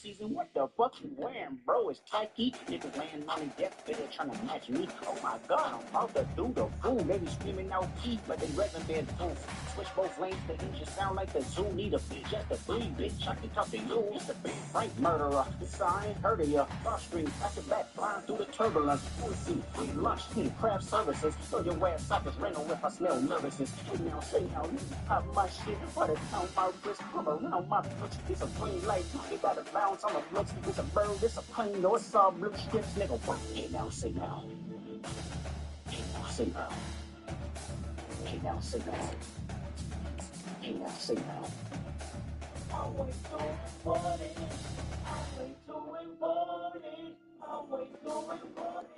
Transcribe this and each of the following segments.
Season, what the fuck you wearing, bro? It's tacky. Niggas laying on the deathbed trying to match me. Oh my god, I'm about to do the fool. They be screaming out key, but they resin bed fool. Switch both lanes, the engine sound like the zoo. Need a bitch, just a breathe, bitch. I can talk to you. It's the big Frank murderer. This I ain't heard of ya. Cross street, back to back, flying through the turbulence. Pussy, free lunch, craft services. Throw your ass off this rental if I smell nervousness. Hey now, say now, you pop my shit. What a count my wrist, come around my foot. It's a green light, you got a bounce on the blitz. It's a bird, it's a plane, no, it's all blue strips, nigga. Hey now, say now. Hey now, say now. Hey now, say now. Hey now, say now. Always doing important. Always doing important. Always doing important.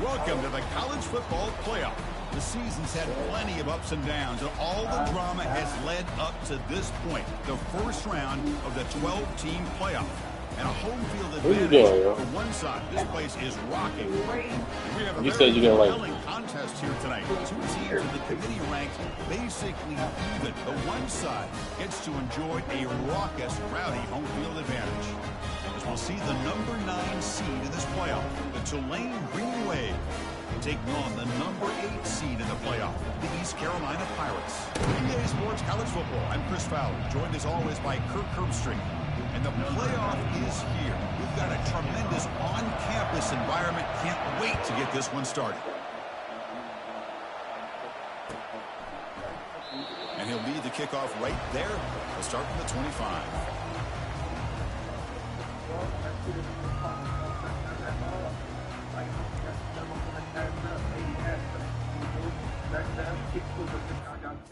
Welcome to the college football playoff. The season's had plenty of ups and downs, and all the drama has led up to this point, the first round of the 12-team playoff. And a home field advantage on one side. This place is rocking. We have a very compelling contest here tonight. Two teams in the committee ranked basically even. The one side gets to enjoy a raucous, rowdy home field advantage. As we'll see the number 9 seed in this playoff, the Tulane Green Wave, taking on the number 8 seed in the playoff, the East Carolina Pirates. EA Sports College Football. I'm Chris Fowler, joined as always by Kirk Herbstreit. And the playoff is here. We've got a tremendous on-campus environment. Can't wait to get this one started. And he'll lead the kickoff right there. We'll start from the 25.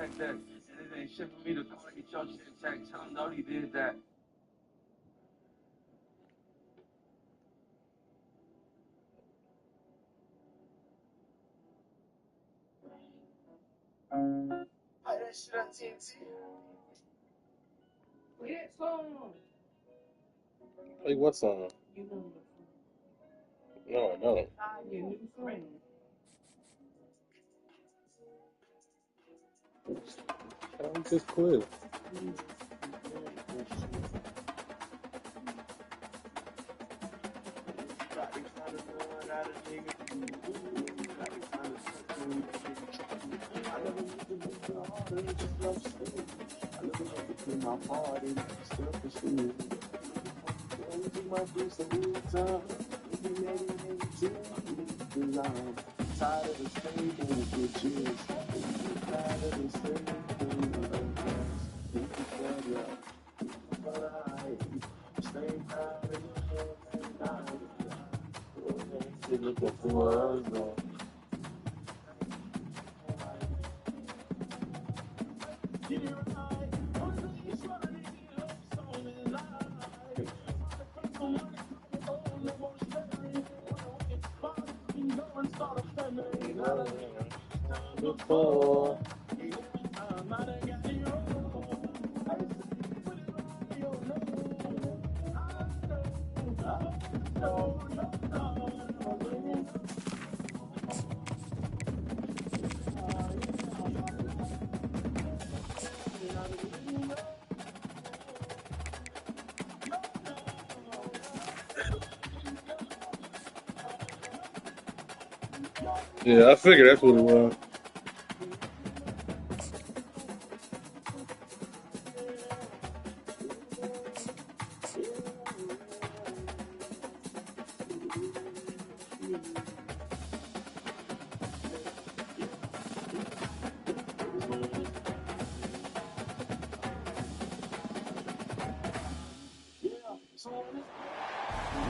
It ain't shit for me to call get your shit checked. Tell him Nody did that. Play that shit on TNT. Play that song. Hey, what song? You know the No, I don't. your new song. I just quit. Yeah, I figured that's what it was.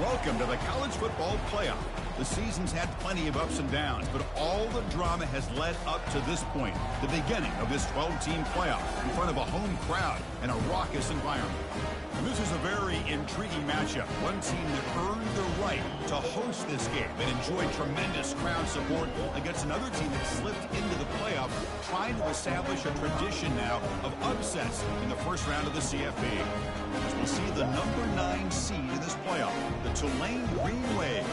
Welcome to the college football playoff. The season's had plenty of ups and downs, but all the drama has led up to this point, the beginning of this 12-team playoff in front of a home crowd and a raucous environment. And this is a very intriguing matchup. One team that earned the right to host this game and enjoyed tremendous crowd support against another team that slipped into the playoff, trying to establish a tradition now of upsets in the first round of the CFP. As we'll see the number 9 seed in this playoff, the Tulane Green Wave,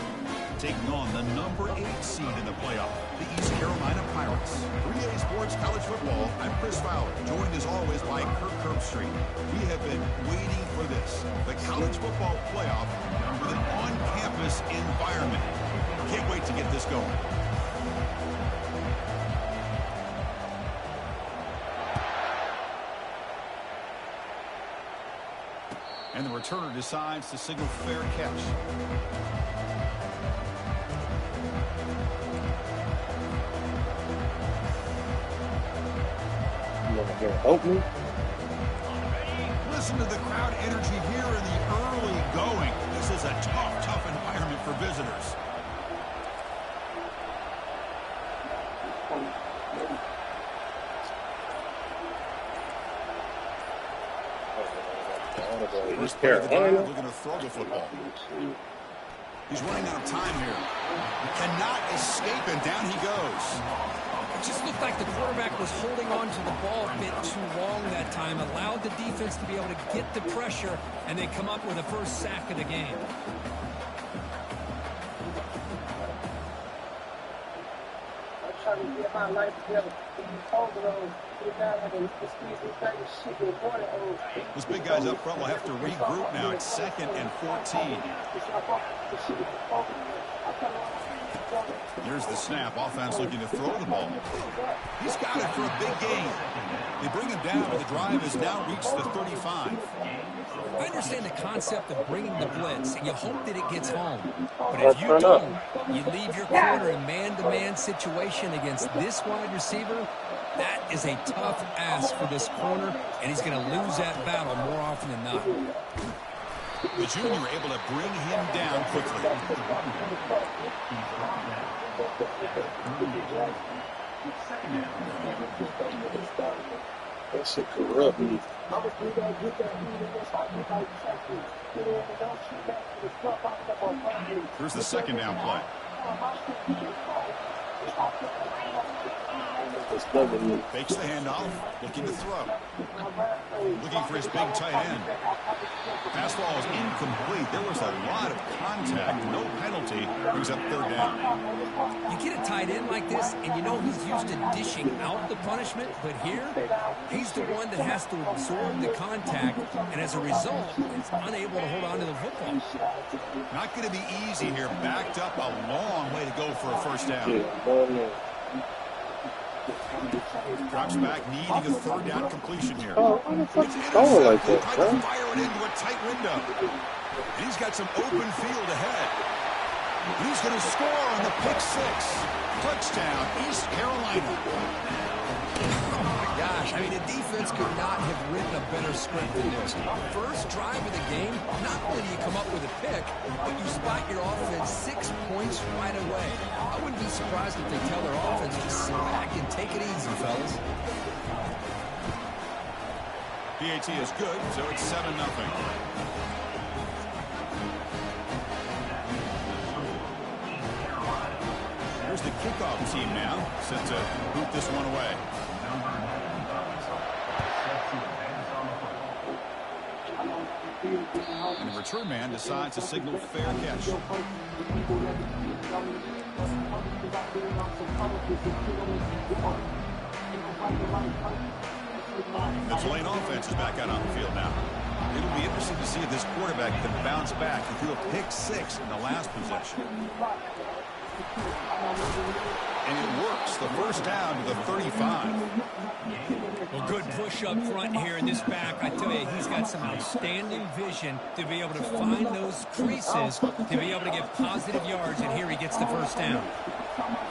taking on the number 8 seed in the playoff, the East Carolina Pirates. 3A Sports College Football, I'm Chris Fowler, joined as always by Kirk Herbstreit. We have been waiting for this, the college football playoff with an on-campus environment. Can't wait to get this going. And the returner decides to signal fair catch. Help me. Listen to the crowd energy here in the early going. This is a tough environment for visitors. First play of the drive, they're going to throw the football. He's running out of time here. He cannot escape, and down he goes. It just looked like the quarterback was holding on to the ball a bit too long that time, allowed the defense to be able to get the pressure, and then come up with the first sack of the game. Those big guys up front will have to regroup now. It's 2nd and 14. Here's the snap. Offense looking to throw the ball. He's got it for a big gain. They bring him down, and the drive has now reached the 35. I understand the concept of bringing the blitz, and you hope that it gets home. But if you don't, you leave your corner in man-to-man situation against this wide receiver. That is a tough ask for this corner, and he's going to lose that battle more often than not. The junior able to bring him down quickly. That shit corrupt me. Here's the 2nd down play. Fakes the handoff, looking to throw. Looking for his big tight end. Pass ball is incomplete. There was a lot of contact, no penalty. Brings up 3rd down. You get a tight end like this, and you know he's used to dishing out the punishment, but here, he's the one that has to absorb the contact, and as a result, is unable to hold on to the football. Not going to be easy here. Backed up a long way to go for a first down. Drops back, needing a 3rd down completion here. It's going like that, trying to fire it into a tight window. And he's got some open field ahead. And he's going to score on the pick 6. Touchdown, East Carolina. Oh my gosh, I mean, the defense could not have written a better script than this. First drive of the game, not only do you come up with a pick, but you spot your offense 6 points right away. I wouldn't be surprised if they tell their offense to sit back and take it easy, fellas. PAT is good, so it's 7-0. Here's the kickoff team now, set to boot this one away. And the return man decides to signal fair catch. The Tulane offense is back out on the field now. It'll be interesting to see if this quarterback can bounce back. He threw a pick 6 in the last possession. And it works. The first down to the 35. Well, good push up front here in this back. I tell you, he's got some outstanding vision to be able to find those creases, to be able to get positive yards, and here he gets the first down.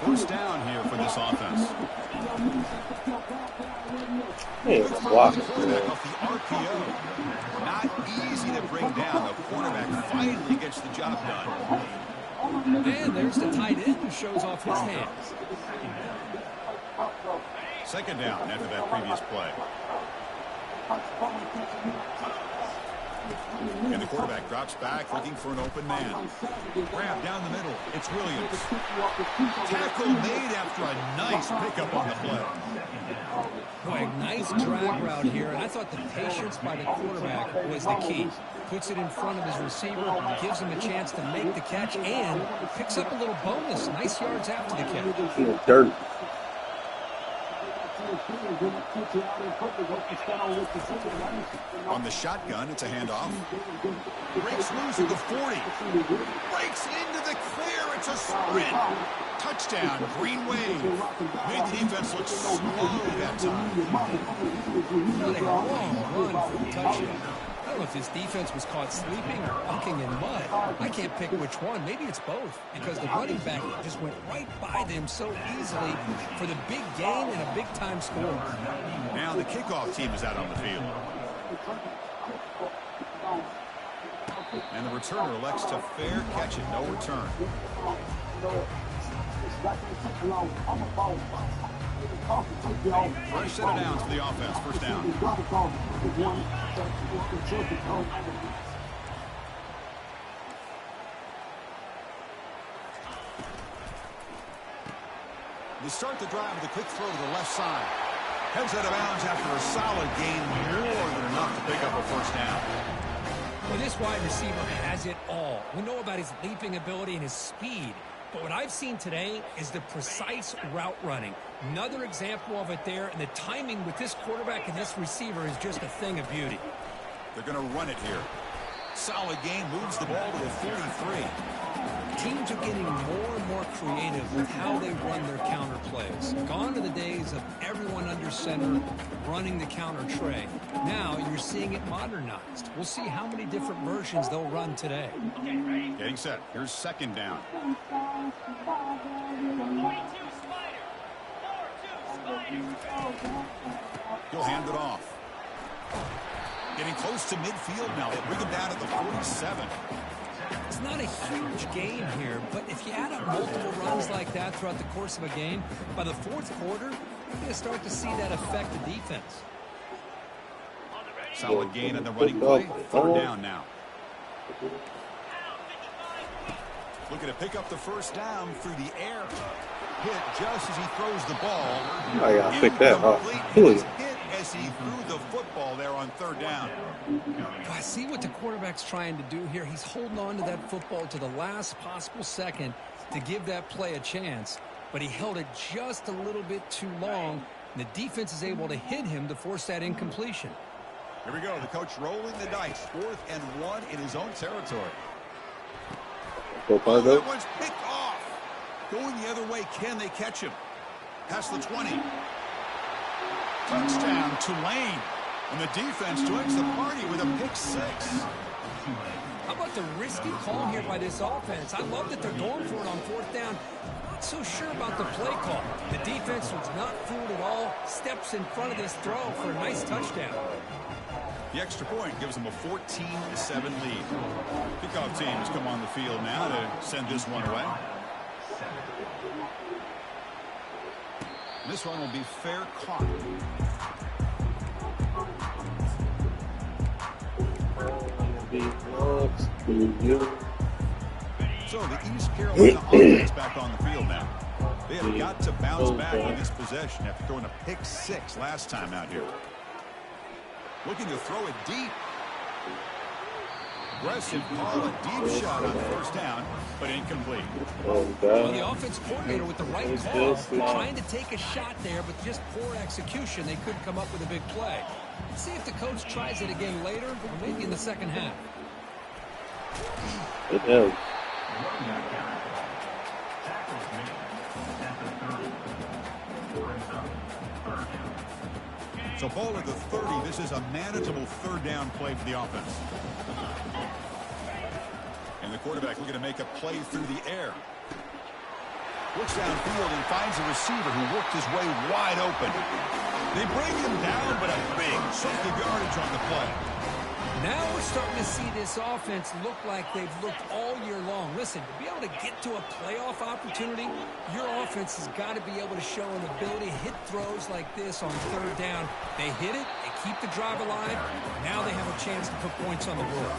First down here for this offense. Hey, Good throw block. to the quarterback off the RPO. Not easy to bring down. The quarterback finally gets the job done. And there's the tight end who shows off his hands. Second down after that previous play. And the quarterback drops back looking for an open man. Grab down the middle. It's Williams. Tackle made after a nice pickup on the play. Boy, nice drag route here, and I thought the patience by the quarterback was the key. Puts it in front of his receiver, gives him a chance to make the catch, and picks up a little bonus. Nice yards after the catch. Dirt. On the shotgun, it's a handoff. Breaks loose at the 40. Breaks into the clear. It's a sprint. Touchdown, Green Wave. Made the defense look slow that time. What a long run for a touchdown. I don't know if his defense was caught sleeping or walking in mud. I can't pick which one. Maybe it's both, because the running back just went right by them so easily for the big gain and a big-time score. Now the kickoff team is out on the field. And the returner elects to fair catch it. No return. Fresh set of downs for the offense. First down. They start the drive with a quick throw to the left side. Heads out of bounds after a solid gain, more than enough to pick up a first down. Well, this wide receiver has it all. We know about his leaping ability and his speed. But what I've seen today is the precise route running. Another example of it there, and the timing with this quarterback and this receiver is just a thing of beauty. They're going to run it here. Solid gain, moves the ball to the 43. Teams are getting more and more creative with how they run their counter plays. Gone are the days of everyone under center running the counter tray. Now you're seeing it modernized. We'll see how many different versions they'll run today. Getting set. Here's second down. He'll hand it off. Getting close to midfield now. They bring him down at the 47. It's not a huge gain here, but if you add up multiple runs like that throughout the course of a game, by the fourth quarter, you're going to start to see that affect the defense. Solid gain on the running play. Third down now. Looking to pick up the first down through the air. Hit just as he throws the ball. I gotta pick that up. Hit as he threw the football there on third down. I see what the quarterback's trying to do here. He's holding on to that football to the last possible second to give that play a chance. But he held it just a little bit too long. And the defense is able to hit him to force that incompletion. Here we go. The coach rolling the dice. 4th and 1 in his own territory. That one's picked off. Going the other way. Can they catch him? Past the 20. Touchdown, Tulane. And the defense joins the party with a pick 6. How about the risky call here by this offense? I love that they're going for it on 4th down. Not so sure about the play call. The defense was not fooled at all. Steps in front of this throw for a nice touchdown. The extra point gives them a 14-7 lead. Kickoff teams come on the field now to send this one away. This one will be fair caught. So the East Carolina offense back on the field now. They have got to bounce back on this possession after throwing a pick 6 last time out here. Looking to throw it deep. Aggressive call, a deep shot on first down, but incomplete. Well, the offense coordinator with the right call, trying to take a shot there, but just poor execution. They couldn't come up with a big play. Let's see if the coach tries it again later, or maybe in the second half. So ball at the 30. This is a manageable third down play for the offense. And the quarterback looking to make a play through the air. Looks downfield and finds a receiver who worked his way wide open. They bring him down, but a big chunk of yardage on the play. Now we're starting to see this offense look like they've looked all year long. Listen, to be able to get to a playoff opportunity, your offense has got to be able to show an ability to hit throws like this on third down. They hit it, they keep the drive alive. Now they have a chance to put points on the board.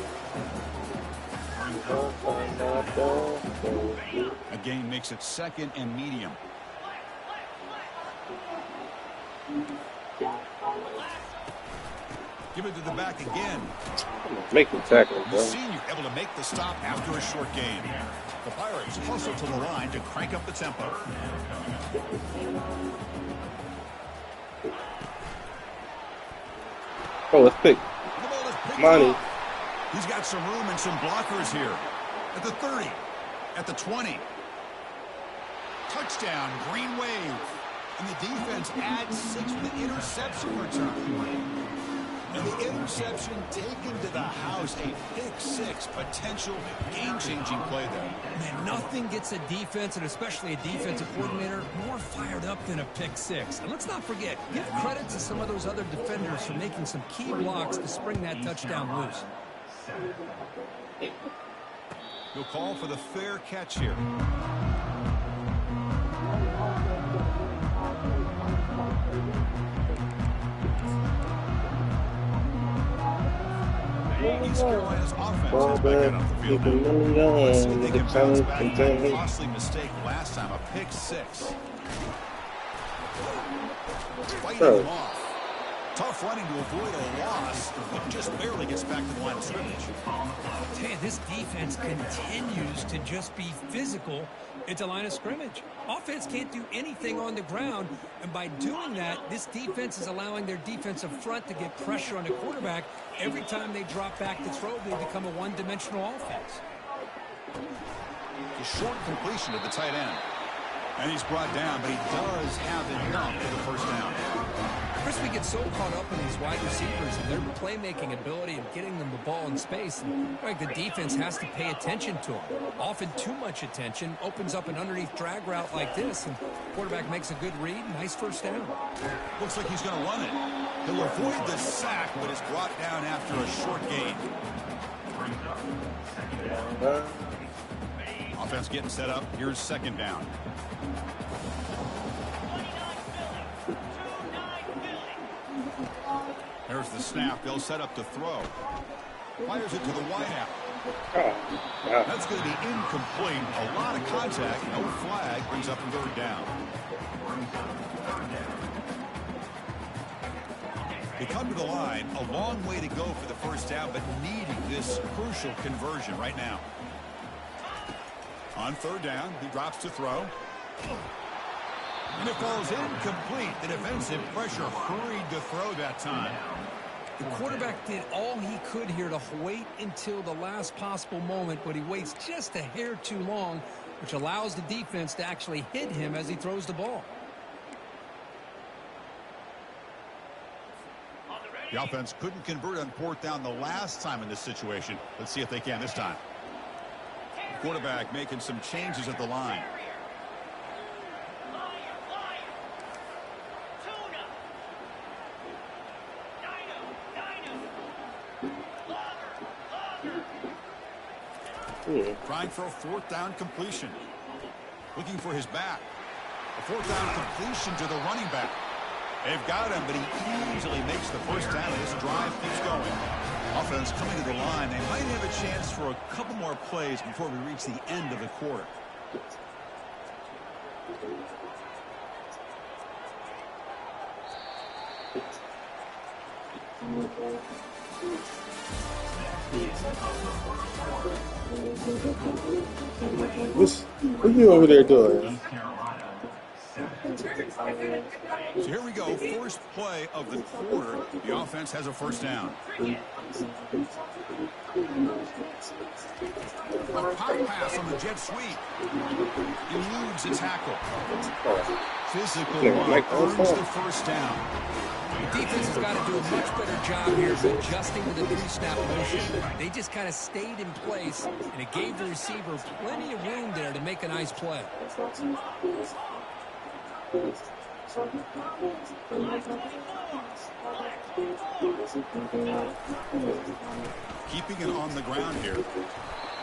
A gain makes it 2nd and medium. Give it to the back again. Make the tackle, bro. The senior able to make the stop after a short gain. The Pirates hustle to the line to crank up the tempo. Oh, let's pick. The ball is picked Money. up. He's got some room and some blockers here. At the 30. At the 20. Touchdown, green wave. And the defense adds 6 with the interception return. And the interception taken to the house. A pick-6 potential game-changing play there. Man, nothing gets a defense, and especially a defensive coordinator, more fired up than a pick-6. And let's not forget, give credit to some of those other defenders for making some key blocks to spring that touchdown loose. He'll call for the fair catch here. East Carolina's offense is back out on the field now. Let's see if they can bounce back from that costly mistake last time, a pick-6. Fighting him off. Tough running to avoid a loss, but just barely gets back to the line of scrimmage. Man, this defense continues to just be physical at the line of scrimmage. Offense can't do anything on the ground, and by doing that, this defense is allowing their defensive front to get pressure on the quarterback. Every time they drop back to throw, they become a one-dimensional offense. A short completion to the tight end. And he's brought down, but he does have enough for the first down. Chris, we get so caught up in these wide receivers and their playmaking ability and getting them the ball in space. And, like, the defense has to pay attention to them. Often too much attention opens up an underneath drag route like this, and quarterback makes a good read. Nice first down. Looks like he's going to run it. He'll avoid the sack, but is brought down after a short gain. Offense getting set up. Here's 2nd down. There's the snap. They'll set up to throw. Fires it to the wideout. That's going to be incomplete. A lot of contact. No flag. Brings up a 3rd down. They come to the line. A long way to go for the first down, but needing this crucial conversion right now. On 3rd down, he drops to throw. And it falls incomplete. The defensive pressure hurried to throw that time. The quarterback did all he could here to wait until the last possible moment, but he waits just a hair too long, which allows the defense to actually hit him as he throws the ball. The offense couldn't convert on 4th down the last time in this situation. Let's see if they can this time. The quarterback making some changes at the line. Trying for a 4th down completion. Looking for his back. A 4th down completion to the running back. They've got him, but he easily makes the first down. This drive keeps going. Offense coming to the line. They might have a chance for a couple more plays before we reach the end of the quarter. What are you over there doing? So here we go. First play of the quarter. The offense has a first down. A pop pass on the jet sweep. Eludes a tackle. Physical one earns the first down. The defense has got to do a much better job here of adjusting to the pre-snap motion. They just kind of stayed in place, and it gave the receiver plenty of room there to make a nice play. Keeping it on the ground here.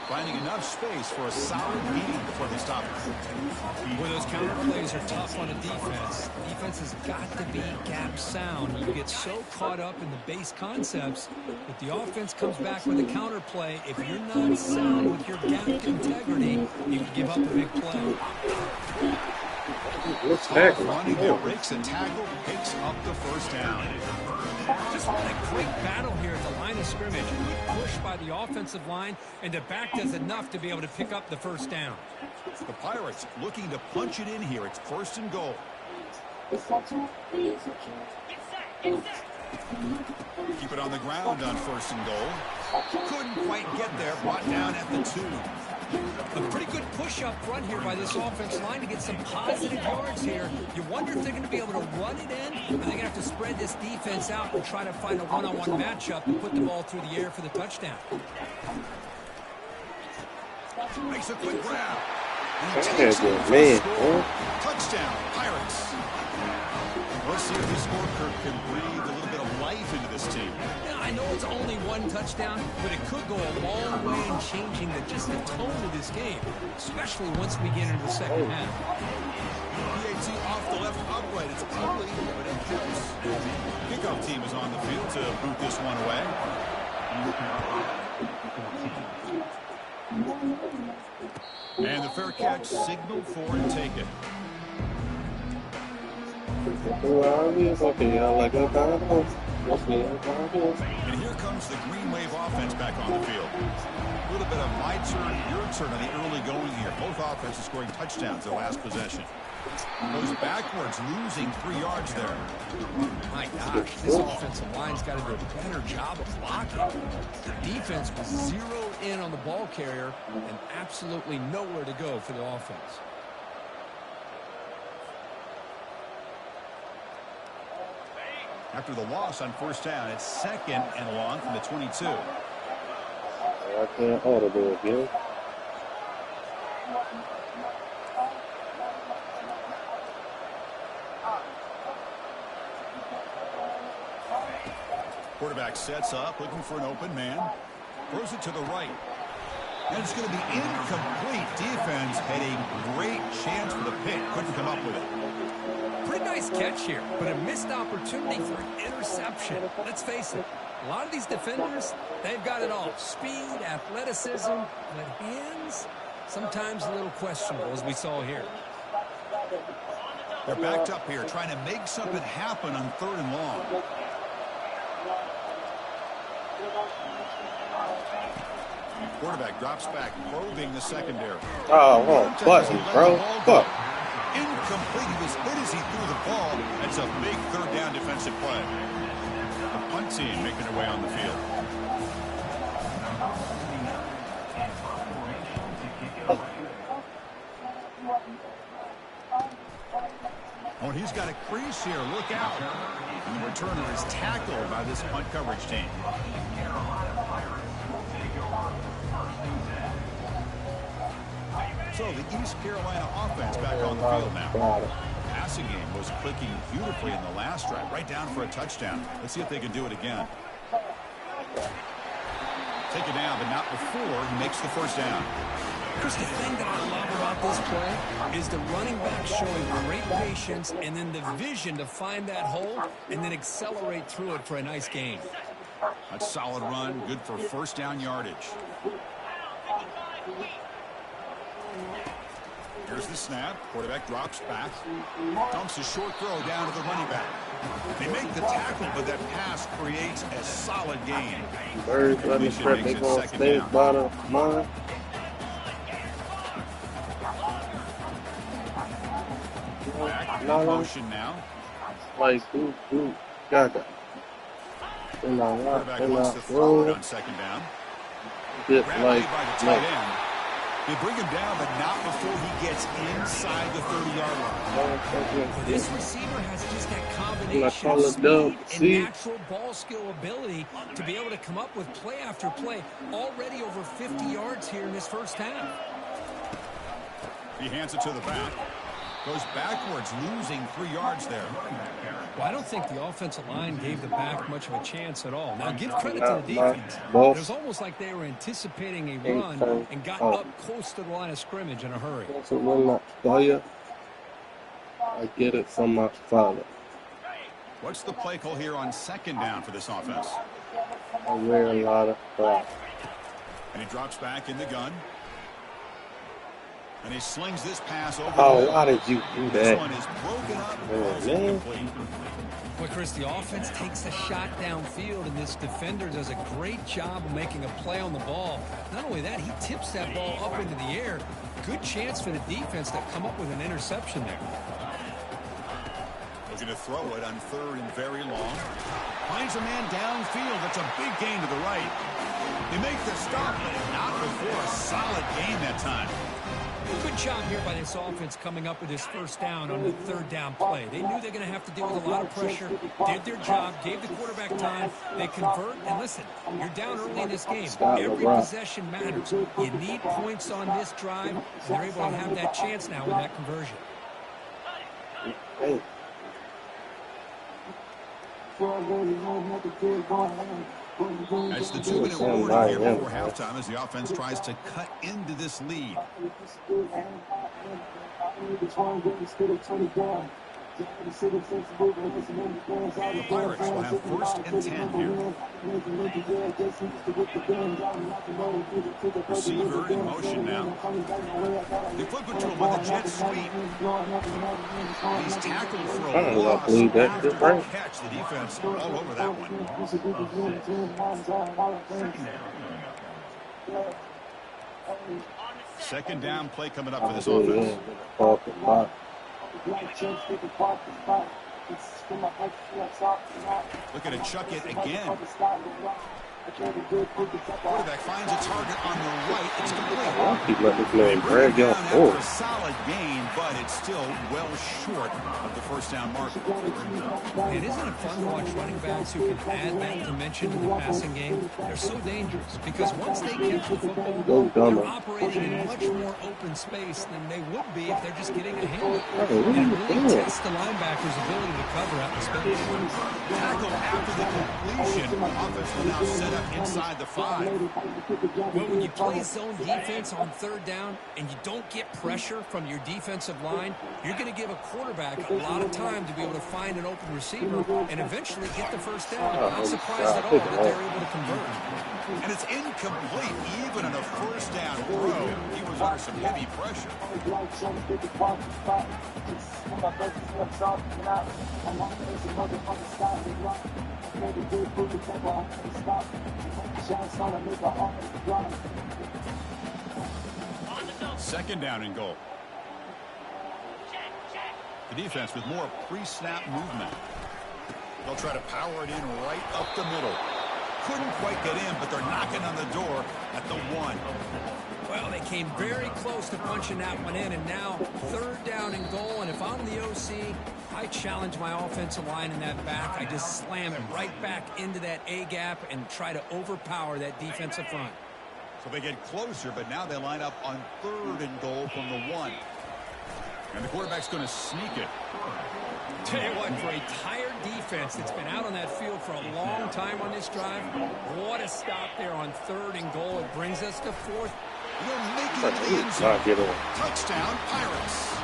Finding enough space for a solid gain before they stop it. Boy, those counter plays are tough on a defense. Defense has got to be gap sound. You get so caught up in the base concepts that the offense comes back with a counter play. If you're not sound with your gap integrity, you can give up a big play. Running there, breaks a tackle, picks up the first down. Just what a great battle here at the line of scrimmage. Good push by the offensive line, and the back does enough to be able to pick up the first down. The Pirates looking to punch it in here. It's 1st and goal. Keep it on the ground on 1st and goal. Couldn't quite get there. Brought down at the 2. A pretty good push up front here by this offensive line to get some positive yards here. You wonder if they're going to be able to run it in, or they're going to have to spread this defense out and try to find a one-on-one matchup and put the ball through the air for the touchdown. Makes a quick grab. Touchdown, Pirates. Let's see if this scorecard can breathe a little bit of life into this team. Yeah, I know it's only one touchdown, but it could go a long way in changing just the tone of this game, especially once we get into the second half. PAT off the left upright. It's ugly, but it helps. Kickoff team is on the field to boot this one away. And the fair catch signaled for and taken. And here comes the Green Wave offense back on the field. A little bit of my turn, your turn on the early going here. Both offenses scoring touchdowns their last possession. Goes backwards, losing 3 yards there. My gosh, this offensive line's got to do a better job of blocking. The defense was zeroed in on the ball carrier and absolutely nowhere to go for the offense. After the loss on 1st down, it's 2nd and long from the 22. I can't audible again. Quarterback sets up, looking for an open man. Throws it to the right. And it's going to be incomplete. Defense had a great chance for the pick. Couldn't come up with it. Pretty nice catch here, but a missed opportunity for an interception. Let's face it, a lot of these defenders, they've got it all. Speed, athleticism, but hands, sometimes a little questionable, as we saw here. They're backed up here, trying to make something happen on 3rd and long. Quarterback drops back, probing the secondary. Oh, well, button, bro. Fuck. Incomplete. He was hit as he threw the ball. That's a big 3rd down defensive play. The punt team making their way on the field. Oh, he's got a crease here. Look out. And the returner is tackled by this punt coverage team. So the East Carolina offense back on the field now. The passing game was clicking beautifully in the last drive, right down for a touchdown. Let's see if they can do it again. Take it down, but not before he makes the 1st down. Chris, the thing that I love about this play is the running back showing great patience and then the vision to find that hole and then accelerate through it for a nice gain. A solid run, good for 1st down yardage. Here's the snap. Quarterback drops back. Dumps a short throw down to the running back. They make the tackle, but that pass creates a solid gain. Birds, let me spread. They gonna stay bottom line. Back in motion now. Like, gaga. Quarterback wants to throw it on 2nd down. Just Grabbed like, by the tight end. They bring him down, but not before he gets inside the 30-yard line. This receiver has just that combination of speed and natural ball skill ability to be able to come up with play after play, already over 50 yards here in this first half. He hands it to the back. Goes backwards, losing 3 yards there. Well, I don't think the offensive line gave the back much of a chance at all. Now, give credit to the defense. It was almost like they were anticipating a run and got up close to the line of scrimmage in a hurry. I get it from my father. What's the play call here on second down for this offense? I wear a lot of crap. And he drops back in the gun. And he slings this pass over. Oh, why did you do that? This one is broken up. Well, Chris, the offense takes a shot downfield, and this defender does a great job of making a play on the ball. Not only that, he tips that ball up into the air. Good chance for the defense to come up with an interception there. Looking to throw it on third and very long. Finds a man downfield. That's a big gain to the right. They make the stop, but not before a solid gain that time. Good job here by this offense coming up with this first down on the third down play. They knew they were going to have to deal with a lot of pressure, did their job, gave the quarterback time. They convert, and listen, you're down early in this game. Every possession matters. You need points on this drive, and they're able to have that chance now with that conversion. That's the 2-minute warning here before halftime as the offense tries to cut into this lead. The Pirates will have first and 10 here. Receiver in motion now. They flip it to him with a jet sweep. He's tackled for a loss after the catch. The defense all over that one. Second down play coming up for this offense. Looking to chuck it again. Quarterback finds a target on the right. It's complete. Keep letting this man drag y'all forward. A solid gain, but it's still well short of the first down mark. And isn't it fun to watch running backs who can add that dimension to the passing game? They're so dangerous because once they catch the football, they're operating in much more open space than they would be if they're just getting a hand. And it really tests the linebacker's ability to cover out the space. Tackle after the completion. Offense will now set up inside the 5. Well, when you play zone defense on third down and you don't get pressure from your defensive line, you're going to give a quarterback a lot of time to be able to find an open receiver and eventually get the first down. I'm not surprised at all that they're able to convert. And it's incomplete even on a first down throw. He was under some heavy pressure. Second down and goal. The defense with more pre-snap movement. They'll try to power it in right up the middle. Couldn't quite get in, but they're knocking on the door at the 1. Well, they came very close to punching that one in, and now third down and goal. And if I'm the OC, I challenge my offensive line in that back. I just slam it right back into that A-gap and try to overpower that defensive front. So they get closer, but now they line up on third and goal from the 1. And the quarterback's going to sneak it. Tell you what, for a tired defense that's been out on that field for a long time on this drive, what a stop there on third and goal. It brings us to fourth. You're making it the end zone. Touchdown, Pirates.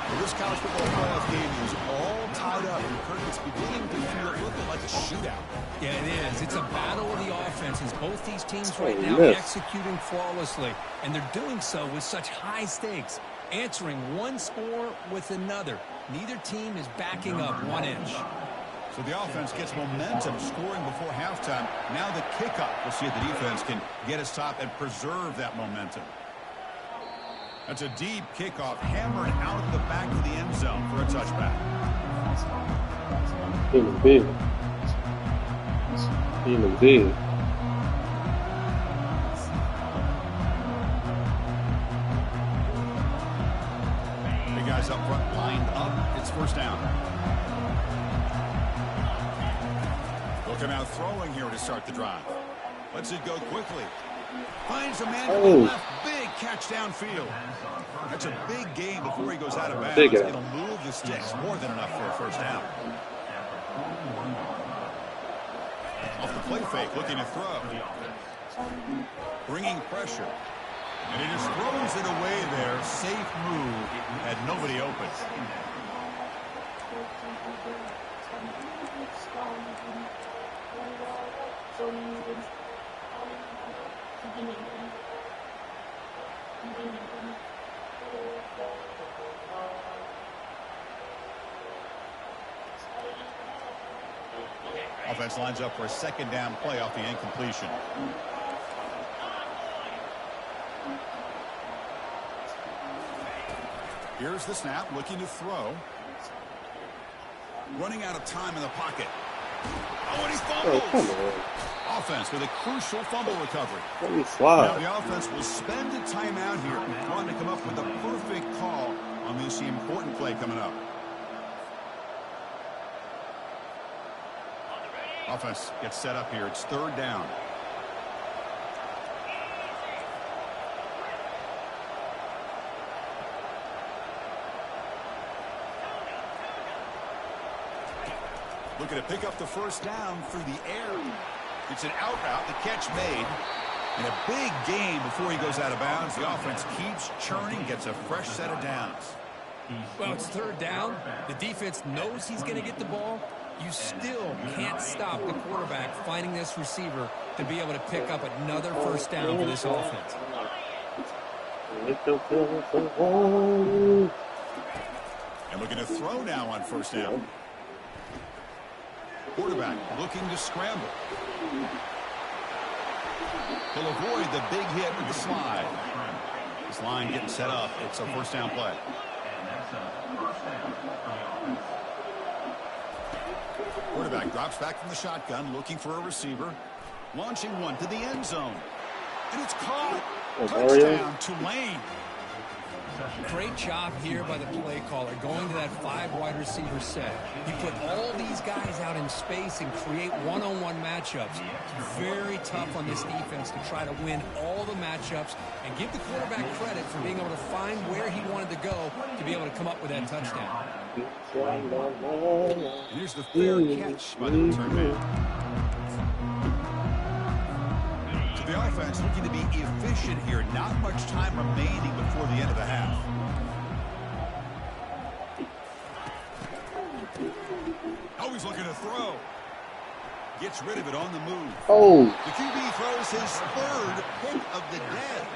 Well, this college football playoff game is all tied up. And Kirk, it's beginning to feel a little like a shootout. Yeah, it is. It's a battle of the offenses. Both these teams right now executing flawlessly, and they're doing so with such high stakes, answering one score with another. Neither team is backing up 1 inch. So the offense gets momentum, scoring before halftime. Now the kickoff. We'll see if the defense can get a stop and preserve that momentum. That's a deep kickoff, hammered out the back of the end zone for a touchback. Feeling big. Feeling big. guys up front lined up. It's first down. Looking out throwing here to start the drive. Lets it go quickly. Finds a man to the left. Big catch downfield. That's a big gain before he goes out of bounds. It'll move the sticks. More than enough for a first down. Off the play fake, looking to throw. Bringing pressure. And he just throws it away there. Safe move. Had nobody open. Offense lines up for a second down play off the incompletion. Here's the snap, looking to throw. Running out of time in the pocket. Oh, and he fumbles. Offense with a crucial fumble recovery. Now the offense will spend a timeout here, trying to come up with a perfect call on this important play coming up. Offense gets set up here. It's third down. Looking to pick up the first down through the air. It's an out route, the catch made. And a big gain before he goes out of bounds. The offense keeps churning, gets a fresh set of downs. Well, it's third down. The defense knows he's going to get the ball. You still can't stop the quarterback finding this receiver to be able to pick up another first down for this offense. And looking to throw now on first down. Quarterback looking to scramble. He'll avoid the big hit with the slide. This line getting set up. It's a first down play. Quarterback drops back from the shotgun, looking for a receiver. Launching one to the end zone. And it's caught. Touchdown, Tulane. Great job here by the play caller, going to that 5 wide receiver set. You put all these guys out in space and create one-on-one matchups. Very tough on this defense to try to win all the matchups and give the quarterback credit for being able to find where he wanted to go to be able to come up with that touchdown. And here's the fair catch by the return man. The offense looking to be efficient here. Not much time remaining before the end of the half. Always looking to throw. Gets rid of it on the move. The QB throws his third pick of the day.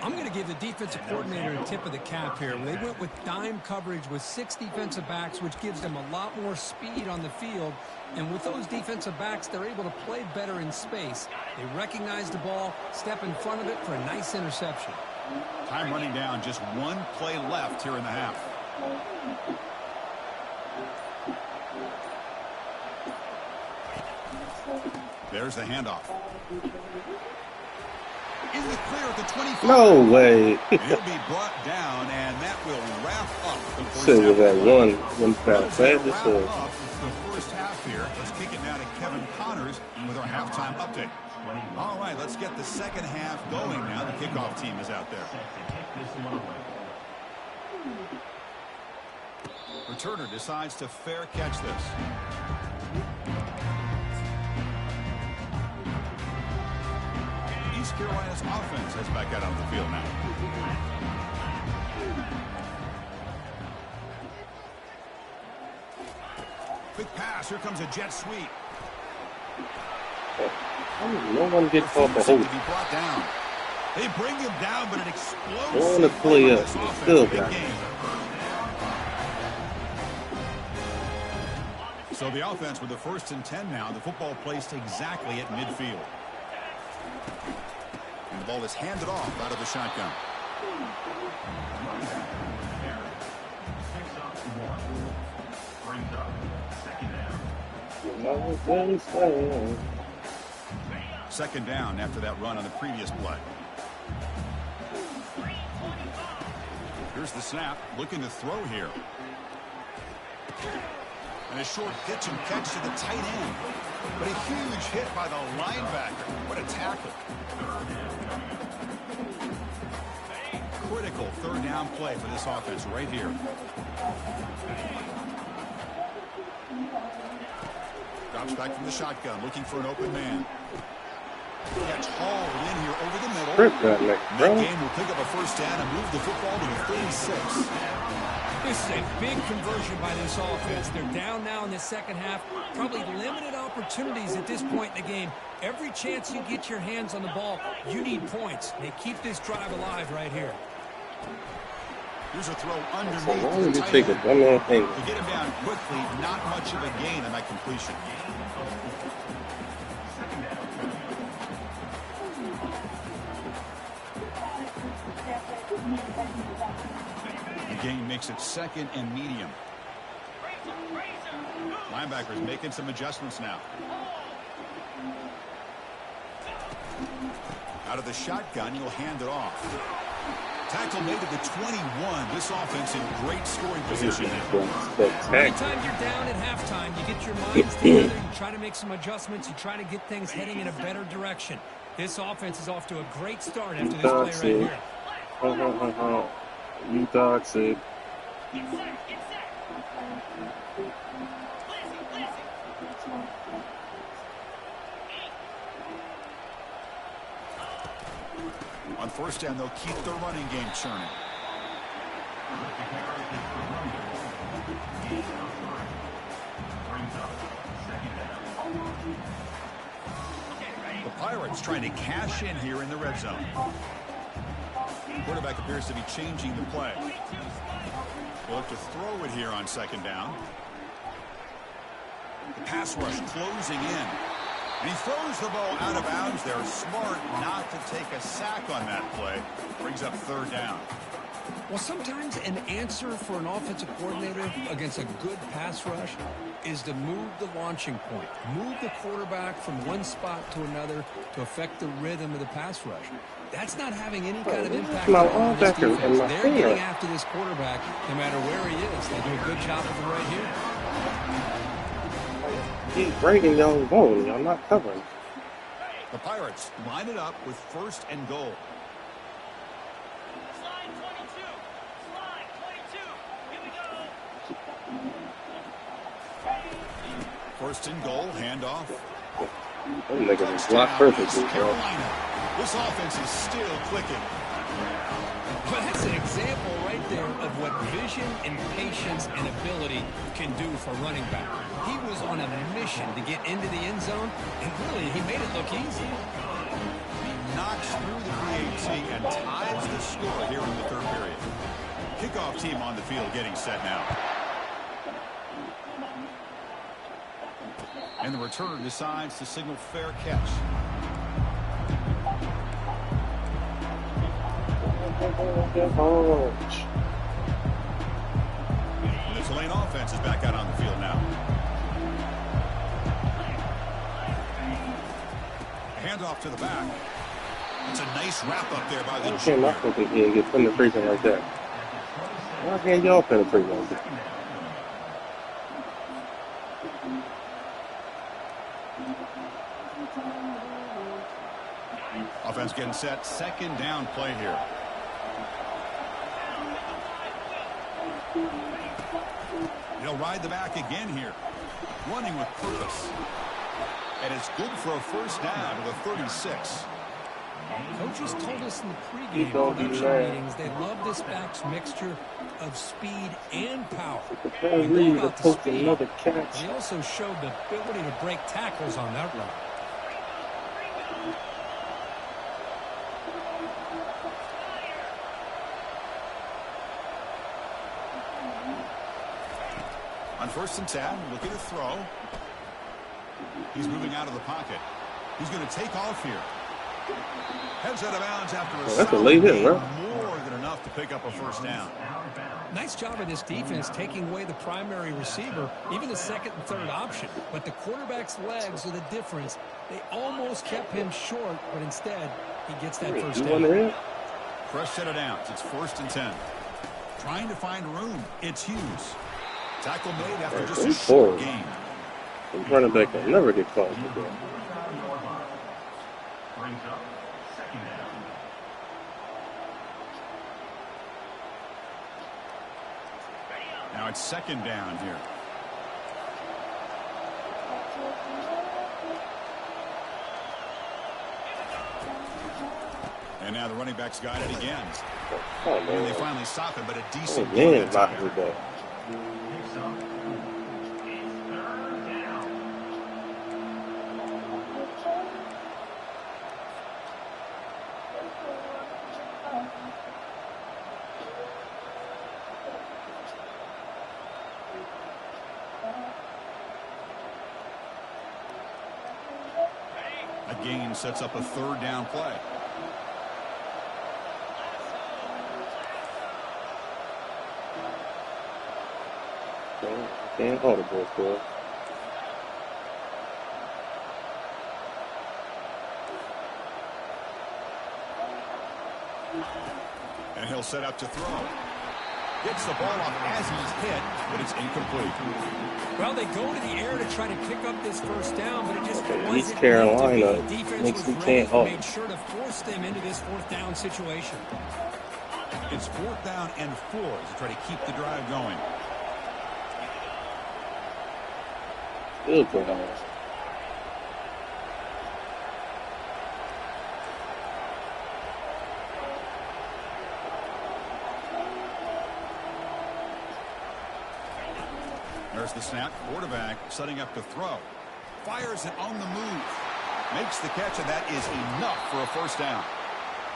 I'm going to give the defensive coordinator a tip of the cap here. They went with dime coverage with 6 defensive backs, which gives them a lot more speed on the field. And with those defensive backs, they're able to play better in space. They recognize the ball, step in front of it for a nice interception. Time running down, just one play left here in the half. There's the handoff. In the clear at the 25. No way. He'll be brought down, and that will wrap up the first Should half. have had one pass. The first half here. Let's kick it now to Kevin Connors with our halftime update. All right, let's get the second half going now. The kickoff team is out there. Returner decides to fair catch this. East Carolina's offense heads back out on the field now. Quick pass. Here comes a jet sweep. No one gets off the To hole. be brought down. They bring him down, but it explodes. Don't want to play up. Still got it. So the offense with the 1st and 10 now. The football placed exactly at midfield. And the ball is handed off out of the shotgun. Second down after that run on the previous play. Here's the snap, looking to throw here. And a short pitch and catch to the tight end. But a huge hit by the linebacker. What a tackle. Critical third down play for this offense right here. Drops back from the shotgun, looking for an open man. Catch hauled in here over the middle. That game will pick up a first down and move the football to the 36. This is a big conversion by this offense. They're down now in the second half. Probably limited opportunities at this point in the game. Every chance you get your hands on the ball, you need points. They keep this drive alive right here. Here's a throw underneath the tight end. To get him down quickly, not much of a gain on that completion. The gain makes it second and medium. Linebacker's making some adjustments now. Out of the shotgun, he'll hand it off. Tackle made at the 21. This offense in great scoring position. Every time you're down at halftime, you get your minds together, you try to make some adjustments, you try to get things heading in a better direction. This offense is off to a great start after this play right here. You toxic. On first down, they'll keep the running game churning. The Pirates trying to cash in here in the red zone. Quarterback appears to be changing the play. They'll have to throw it here on second down. The pass rush closing in. And he throws the ball out of bounds there. Smart not to take a sack on that play. Brings up third down. Well, sometimes an answer for an offensive coordinator against a good pass rush is to move the launching point. Move the quarterback from one spot to another to affect the rhythm of the pass rush. That's not having any kind of impact on this defense. They're getting after this quarterback no matter where he is. They do a good job of it right here. He's breaking y'all's bone. Y'all not covering. The Pirates line it up with first and goal. Slide 22. Slide 22. Here we go. First and goal, handoff. Them niggas block perfectly, bro. Carolina. This offense is still clicking. But that's an example right there of what vision and patience and ability can do for running back. He was on a mission to get into the end zone, and really, he made it look easy. He knocks through the PAT and ties the score here in the third period. Kickoff team on the field getting set now. And the returner decides to signal fair catch. The Tulane offense is back out on the field now. Handoff to the back. It's a nice wrap up there by the junior. I can't think he get penetration like that. Why can't y'all penetrate like that? Offense getting set. Second down play here. He'll ride the back again here. Running with purpose. And it's good for a first down to the 36. Coaches told us in the pregame production meetings they love this back's mixture of speed and power. We know about the speed, but he also showed the ability to break tackles on that run. On first and 10, looking to throw. He's moving out of the pocket. He's going to take off here. Heads out of bounds after a solid game, more than enough to pick up a first down. Nice job of this defense taking away the primary receiver, even the second and third option. But the quarterback's legs are the difference. They almost kept him short, but instead, he gets that first down. Fresh set of downs. It's first and 10. trying to find room. It's Hughes. Tackle made after just a He's short forward. gain. The running back will never get called for that. Brings up second down. Now it's second down here. And now the running back's got it again. Oh, And they man. finally stop him, but a Oh, decent man, defense knocked there. it back. Picks up. It's third down. A gain sets up a third down play. Can't hold it, boy. And he'll set up to throw. Gets the ball off as he's hit, but it's incomplete. Well, they go to the air to try to pick up this first down, but it just wasn't East enough Carolina to beat. Defense makes was them ready can't and hold. made sure to force them into this fourth down situation. It's fourth down and 4 to try to keep the drive going. Good for him. There's the snap. Quarterback setting up to throw. Fires it on the move. Makes the catch, and that is enough for a first down.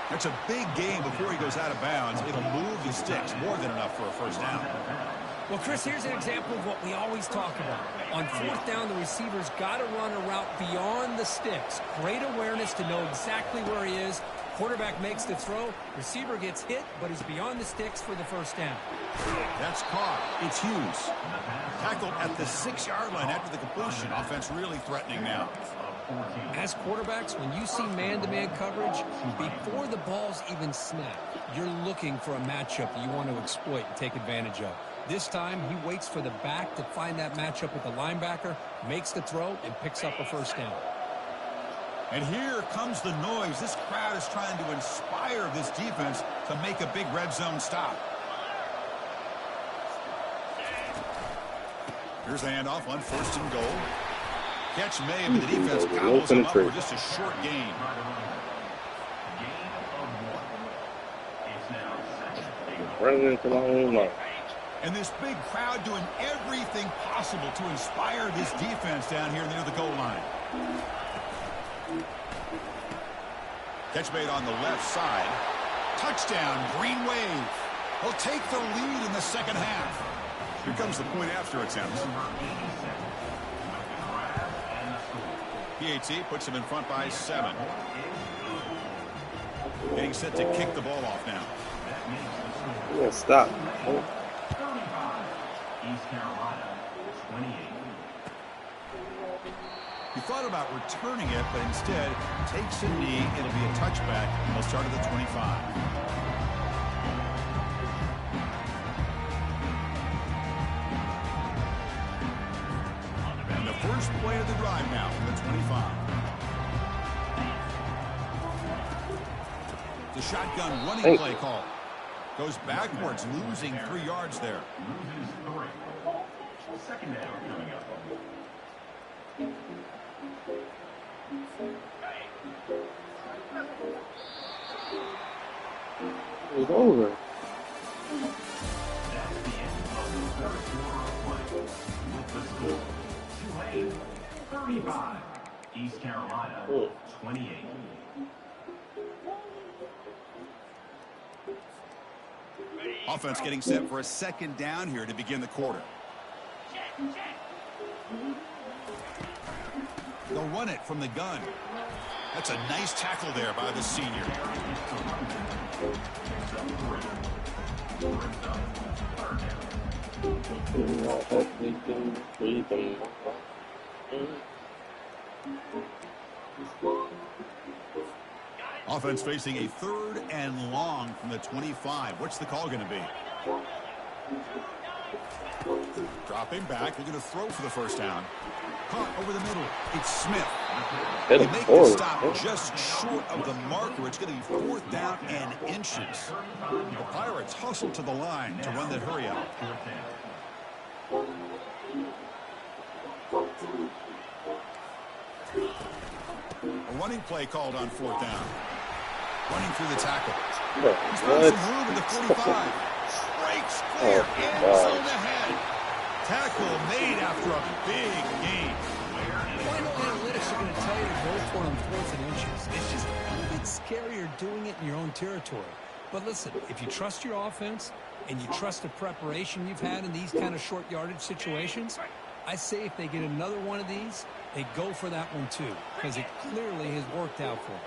That's a big game before he goes out of bounds. It'll move the sticks. More than enough for a first down. Well, Chris, here's an example of what we always talk about. On fourth down, the receiver's got to run a route beyond the sticks. Great awareness to know exactly where he is. Quarterback makes the throw. Receiver gets hit, but is beyond the sticks for the first down. That's caught. It's Hughes. Tackled at the 6-yard line after the completion. Offense really threatening now. As quarterbacks, when you see man-to-man coverage, before the ball's even snapped, you're looking for a matchup that you want to exploit and take advantage of. This time, he waits for the back to find that matchup with the linebacker, makes the throw, and picks up a first down. And here comes the noise. This crowd is trying to inspire this defense to make a big red zone stop. Here's the handoff on first and goal. Catch made, but the defense gobbles him up for just a short gain. Running into my own line. And this big crowd doing everything possible to inspire this defense down here near the goal line. Catch made on the left side. Touchdown, Green Wave. They'll take the lead in the second half. Here comes the point after attempt. PAT puts him in front by 7. Getting set to kick the ball off now. Yeah, stop. East Carolina, 28. He thought about returning it, but instead takes a knee. It'll be a touchback, and they'll start at the 25. And the first play of the drive now from the 25. The shotgun running play call. Goes backwards, losing 3 yards there. Loses 3. Second down coming up. It's over. That's the end of the third quarter of play. With the score, Tulane 35, East Carolina 28. Offense getting set for a second down here to begin the quarter. They'll run it from the gun. That's a nice tackle there by the senior. Offense facing a 3rd and long from the 25. What's the call going to be? Dropping back, they're going to throw for the first down. Caught over the middle. It's Smith. Hit They him make the forward. stop just short of the marker. It's going to be 4th down and inches. The Pirates hustle to the line to run that hurry up. A running play called on 4th down. Running through the tackle. He's found some room in the 45. Breaks clear. End zone ahead. Tackle made after a big gain. Final analytics are going to tell you to go for it on 4th and inches. It's just a little bit scarier doing it in your own territory. But listen, if you trust your offense and you trust the preparation you've had in these kind of short yardage situations, I say if they get another one of these, they go for that one too, because it clearly has worked out for them.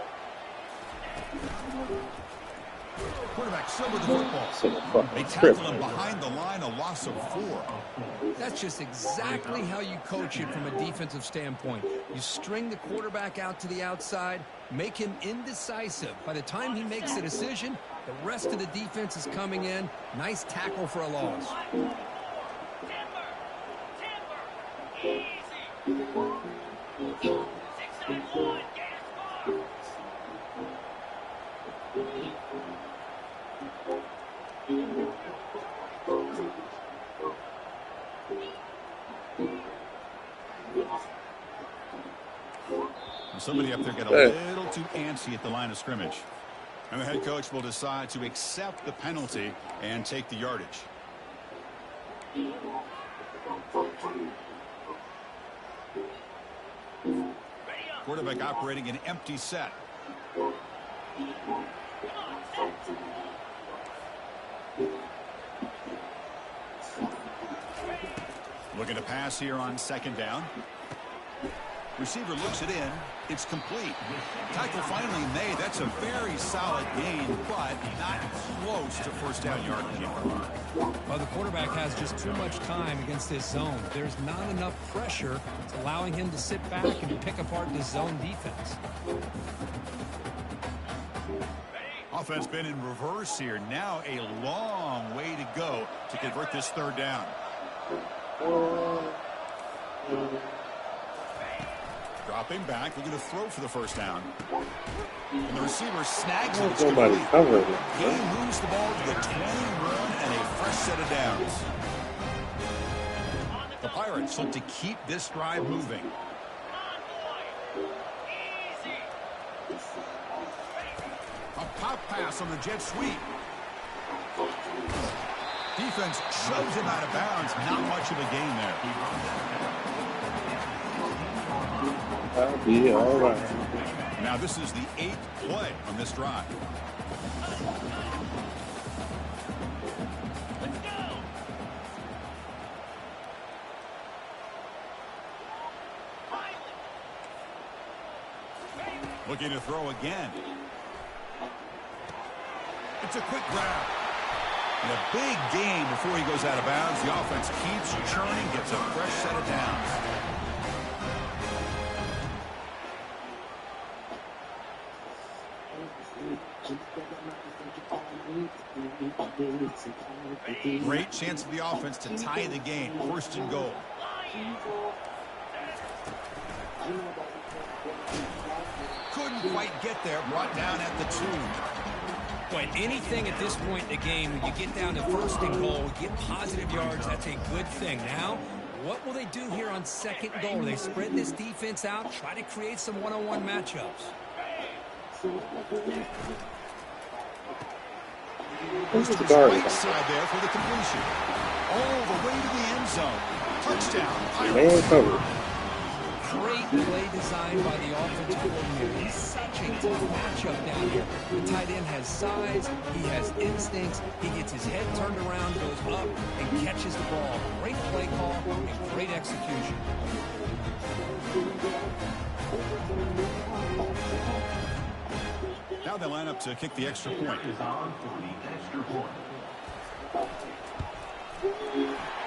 Quarterback still with the football. They tackle him behind the line, a loss of 4. That's just exactly how you coach it from a defensive standpoint. You string the quarterback out to the outside, make him indecisive. By the time he makes the decision, the rest of the defense is coming in. Nice tackle for a loss. Easy. 691, gas bar. Somebody up there got a little too antsy at the line of scrimmage. And the head coach will decide to accept the penalty and take the yardage. Quarterback operating an empty set. Looking to pass here on 2nd down. Receiver looks it in. It's complete. Tackle finally made. That's a very solid gain, but not close to 1st down yardage. Well, the quarterback has just too much time against this zone. There's not enough pressure allowing him to sit back and pick apart the zone defense. Offense been in reverse here. Now a long way to go to convert this 3rd down. Dropping back, they're going to throw for the first down. And the receiver snags it. It's Nobody complete. covered it. He moves the ball to the 21 and a fresh set of downs. The Pirates look to keep this drive moving. A pop pass on the jet sweep. Defense shoves him out of bounds. Not much of a gain there. That'll be all right. Now this is the 8th play on this drive. Let's go. Looking to throw again. It's a quick grab. And a big gain before he goes out of bounds. The offense keeps churning, gets a fresh set of downs. Great chance for the offense to tie the game. 1st and goal. Couldn't quite get there. Brought down at the 2. But anything at this point in the game, when you get down to 1st and goal, get positive yards, that's a good thing. Now, what will they do here on 2nd goal? Will they spread this defense out, try to create some one-on-one matchups? Goes to his right side there for the completion. All the way to the end zone. Touchdown. Man covered. Great play design by the offensive coordinator. He's such a tough matchup down here. The tight end has size, he has instincts, he gets his head turned around, goes up, and catches the ball. Great play call and great execution. Now they line up to kick the extra point. Is on for the extra point.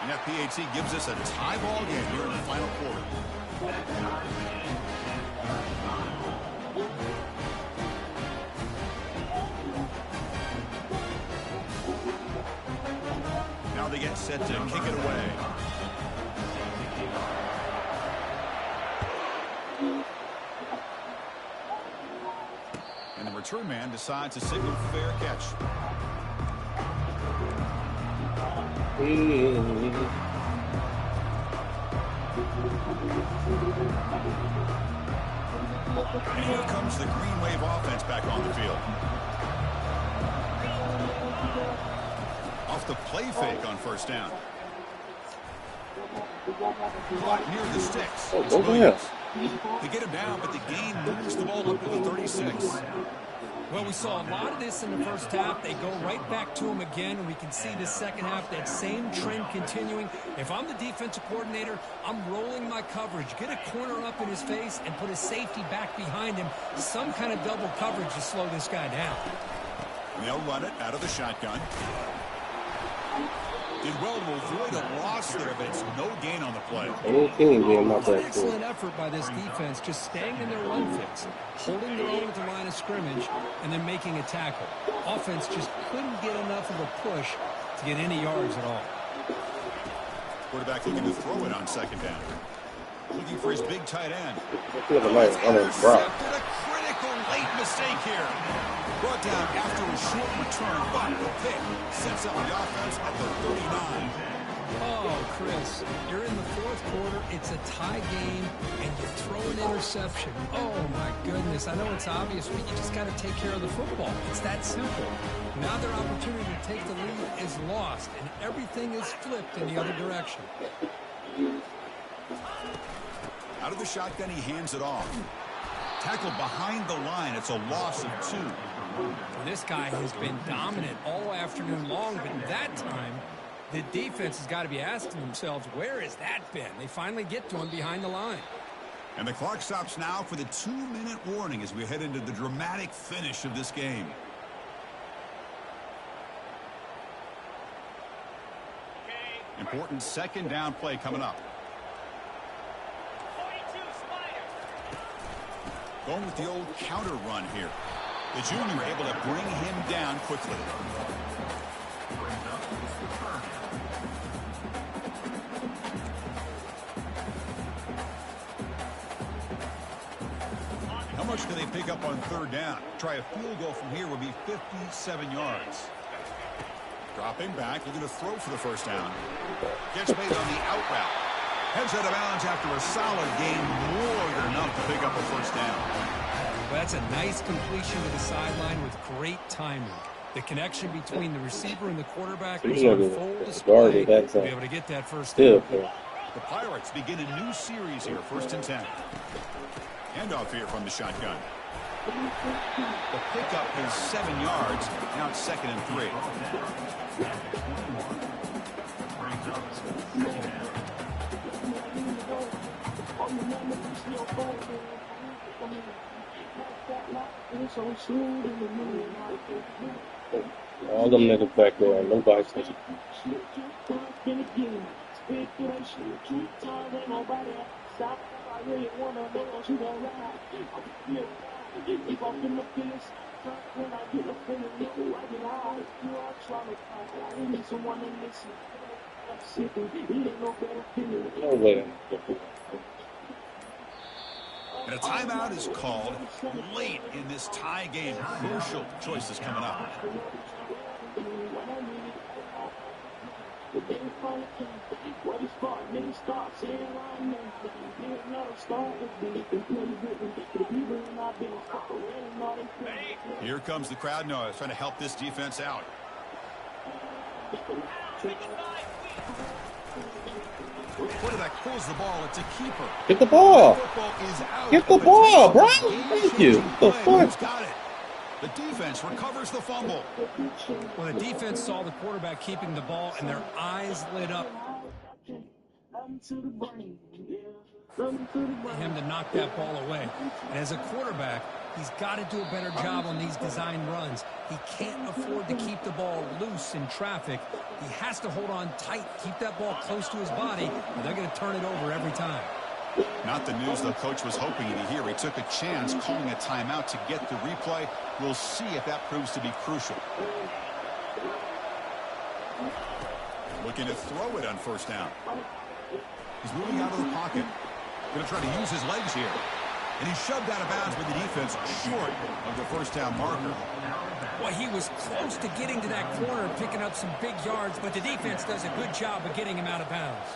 And that PAT gives us a tie ball game here in the final quarter. they get set to kick it away. And the return man decides to signal fair catch. And here comes the Green Wave offense back on the field. Off the play fake on first down. Caught near the sticks. It's Williams. They get him down, but the gain moves the ball up to the 36. Well, we saw a lot of this in the first half. They go right back to him again, and we can see the second half, that same trend continuing. If I'm the defensive coordinator, I'm rolling my coverage. Get a corner up in his face and put a safety back behind him. Some kind of double coverage to slow this guy down. They'll run it out of the shotgun. Did well to avoid a loss there, but it's no gain on the play. It's an excellent effort by this defense, just staying in their run fits, holding their own at the line of scrimmage, and then making a tackle. Offense just couldn't get enough of a push to get any yards at all. Quarterback looking to throw it on second down. Looking for his big tight end. Intercepted. A critical late mistake here. Brought down after a short return, but the pick sets up the offense at the 39. Oh, Chris, you're in the fourth quarter. It's a tie game, and you throw an interception. Oh, my goodness. I know it's obvious, but you just got to take care of the football. It's that simple. Now their opportunity to take the lead is lost, and everything is flipped in the other direction. Out of the shotgun, he hands it off. Tackled behind the line. It's a loss of 2. Well, this guy has been dominant all afternoon long, but that time, the defense has got to be asking themselves, where has that been? They finally get to him behind the line. And the clock stops now for the 2-minute warning as we head into the dramatic finish of this game. Important second down play coming up. 42 Spider. Going with the old counter run here. The junior able to bring him down quickly. How much can they pick up on third down? Try a field goal from here would be 57 yards. Dropping back, looking to throw for the first down. Gets made on the out route. Heads out of bounds after a solid gain, more than enough to pick up a first down. Well, that's a nice completion to the sideline with great timing. The connection between the receiver and the quarterback was on full display to be able to get that first down. The Pirates begin a new series here, 1st and 10. Handoff here from the shotgun. The pickup is 7 yards. Now it's 2nd and 3. All them niggas back there, nobody says it. No way. And a timeout is called late in this tie game. Crucial choices coming up. Here comes the crowd noise trying to help this defense out. Quarterback pulls the ball. It's a keeper. Get the ball. Get the ball, bro. Thank you. What the fuck? Got it. The defense recovers the fumble. Well, the defense saw the quarterback keeping the ball, and their eyes lit up for him to knock that ball away. And as a quarterback, he's got to do a better job on these design runs. He can't afford to keep the ball loose in traffic. He has to hold on tight, keep that ball close to his body, or they're going to turn it over every time. Not the news the coach was hoping to hear. He took a chance calling a timeout to get the replay. We'll see if that proves to be crucial. Looking to throw it on first down. He's moving out of the pocket. Going to try to use his legs here. And he's shoved out of bounds with the defense short of the first down marker. Well, he was close to getting to that corner and picking up some big yards, but the defense does a good job of getting him out of bounds.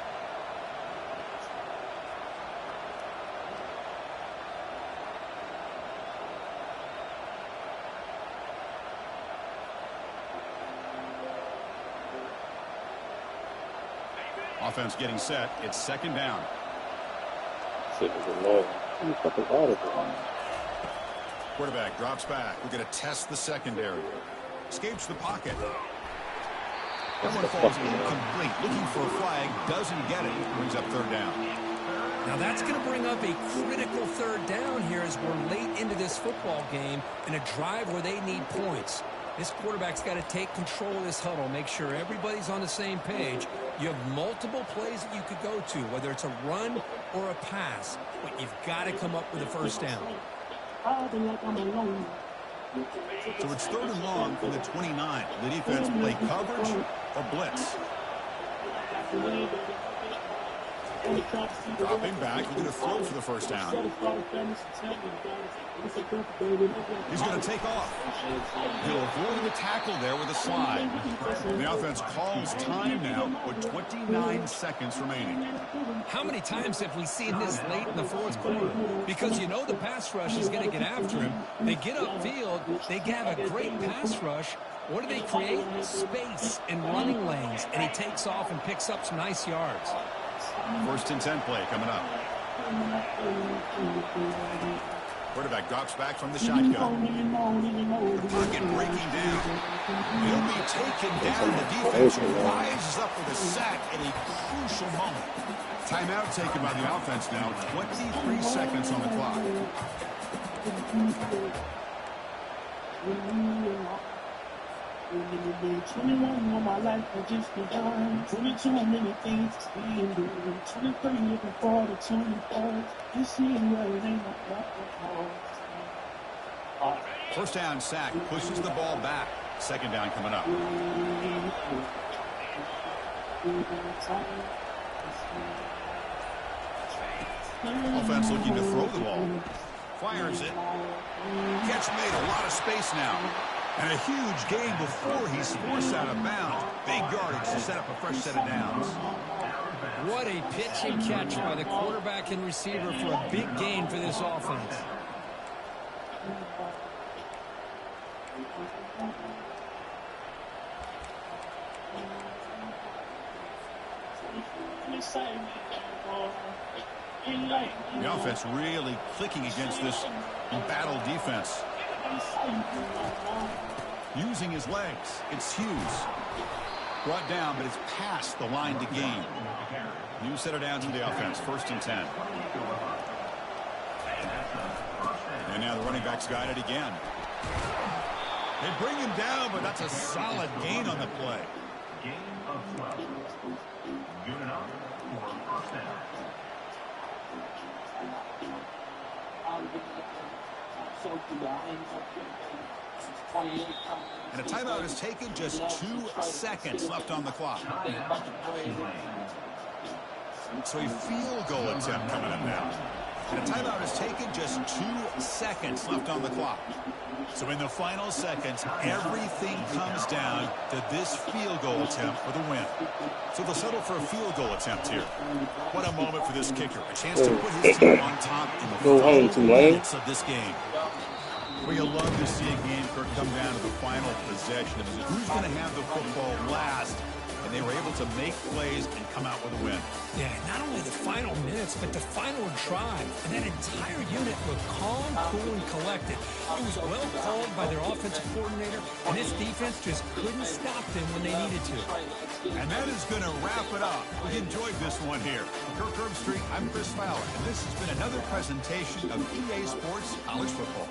Offense getting set. It's second down. Quarterback drops back. We're going to test the secondary. Escapes the pocket. That one falls incomplete. Looking for a flag. Doesn't get it. Brings up third down. Now that's going to bring up a critical third down here as we're late into this football game in a drive where they need points. This quarterback's got to take control of this huddle, make sure everybody's on the same page. You have multiple plays that you could go to, whether it's a run or a pass, but you've got to come up with a first down. So it's third and long from the 29. The defense play coverage or blitz. Dropping back, we're going to throw for the first down. He's going to take off. He'll avoid the tackle there with a slide. The offense calls time now with 29 seconds remaining. How many times have we seen this late in the fourth quarter? Because you know the pass rush is going to get after him. They get upfield. They have a great pass rush. What do they create? Space and running lanes. And he takes off and picks up some nice yards. First and 10 play coming up. Quarterback drops back from the shotgun. The pocket breaking down. He'll be taken down. The defense rises up with a sack at a crucial moment. Timeout taken by the offense now. 23 seconds on the clock. On my life has just begun. 22 many things to see and do. 23 looking forward to 24. Just seeing where it ain't no. First down sack pushes the ball back. Second down coming up. Offense looking to throw the ball. Fires it. Catch made, a lot of space now. And a huge gain before he's forced out of bounds. Big yardage to set up a fresh set of downs. What a pitch and catch by the quarterback and receiver for a big gain for this offense. The offense really clicking against this embattled defense. Using his legs. It's Hughes. Brought down, but it's past the line to gain. New set of downs for the offense. First and 10. And now the running back's got it again. They bring him down, but that's a solid gain on the play. Gain of 12. Good enough for first down. And a timeout is taken. Just 2 seconds left on the clock. So a field goal attempt coming up now. And a timeout is taken. Just 2 seconds left on the clock. So in the final seconds, everything comes down to this field goal attempt for the win. So they'll settle for a field goal attempt here. What a moment for this kicker. A chance to put his team on top in the final minutes of this game. We love to see a game come down to the final possession. Who's going to have the football last? And they were able to make plays and come out with a win. Yeah, not only the final minutes, but the final drive. And that entire unit looked calm, cool, and collected. It was well called by their offensive coordinator, and this defense just couldn't stop them when they needed to. And that is going to wrap it up. We enjoyed this one here. Kirk Herbstreit, I'm Chris Fowler, and this has been another presentation of EA Sports College Football.